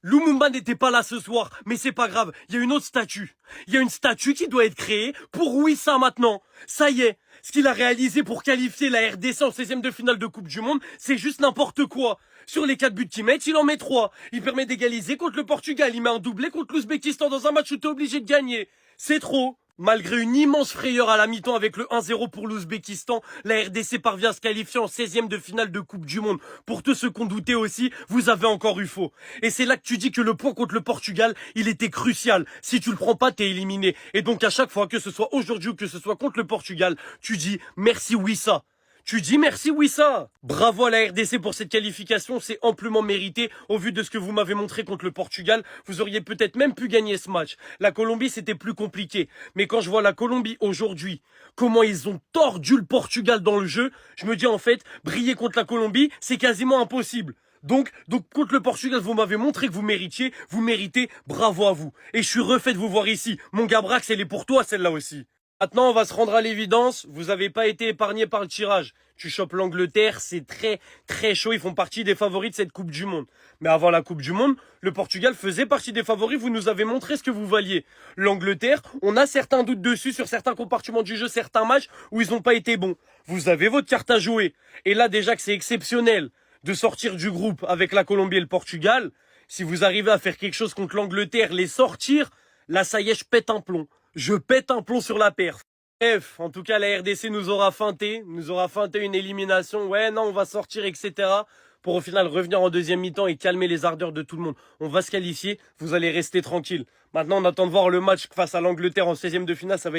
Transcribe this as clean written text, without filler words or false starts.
Lumumba n'était pas là ce soir, mais c'est pas grave, il y a une autre statue. Il y a une statue qui doit être créée pour Wissa maintenant. Ça y est, ce qu'il a réalisé pour qualifier la RDC en 16e de finale de Coupe du Monde, c'est juste n'importe quoi. Sur les 4 buts qu'il met, il en met 3. Il permet d'égaliser contre le Portugal, il met un doublé contre l'Ouzbékistan dans un match où t'es obligé de gagner. C'est trop. Malgré une immense frayeur à la mi-temps avec le 1-0 pour l'Ouzbékistan, la RDC parvient à se qualifier en 16e de finale de Coupe du Monde. Pour tous ceux qu'on doutait aussi, vous avez encore eu faux. Et c'est là que tu dis que le point contre le Portugal, il était crucial. Si tu le prends pas, t'es éliminé. Et donc à chaque fois, que ce soit aujourd'hui ou que ce soit contre le Portugal, tu dis merci Wissa. Tu dis merci Wissa. Bravo à la RDC pour cette qualification, c'est amplement mérité. Au vu de ce que vous m'avez montré contre le Portugal, vous auriez peut-être même pu gagner ce match. La Colombie, c'était plus compliqué. Mais quand je vois la Colombie aujourd'hui, comment ils ont tordu le Portugal dans le jeu, je me dis en fait, briller contre la Colombie, c'est quasiment impossible. Donc contre le Portugal, vous m'avez montré que vous méritez, bravo à vous. Et je suis refait de vous voir ici. Mon Gabrax, elle est pour toi celle-là aussi. Maintenant, on va se rendre à l'évidence, vous n'avez pas été épargné par le tirage. Tu chopes l'Angleterre, c'est très chaud, ils font partie des favoris de cette Coupe du Monde. Mais avant la Coupe du Monde, le Portugal faisait partie des favoris, vous nous avez montré ce que vous valiez. L'Angleterre, on a certains doutes dessus sur certains compartiments du jeu, certains matchs où ils n'ont pas été bons. Vous avez votre carte à jouer. Et là déjà que c'est exceptionnel de sortir du groupe avec la Colombie et le Portugal, si vous arrivez à faire quelque chose contre l'Angleterre, les sortir, là ça y est, je pète un plomb. Je pète un plomb sur la perf. Bref, en tout cas, la RDC nous aura feinté une élimination. Ouais, non, on va sortir, etc. Pour au final revenir en deuxième mi-temps et calmer les ardeurs de tout le monde. On va se qualifier, vous allez rester tranquille. Maintenant, on attend de voir le match face à l'Angleterre en 16e de finale, ça va être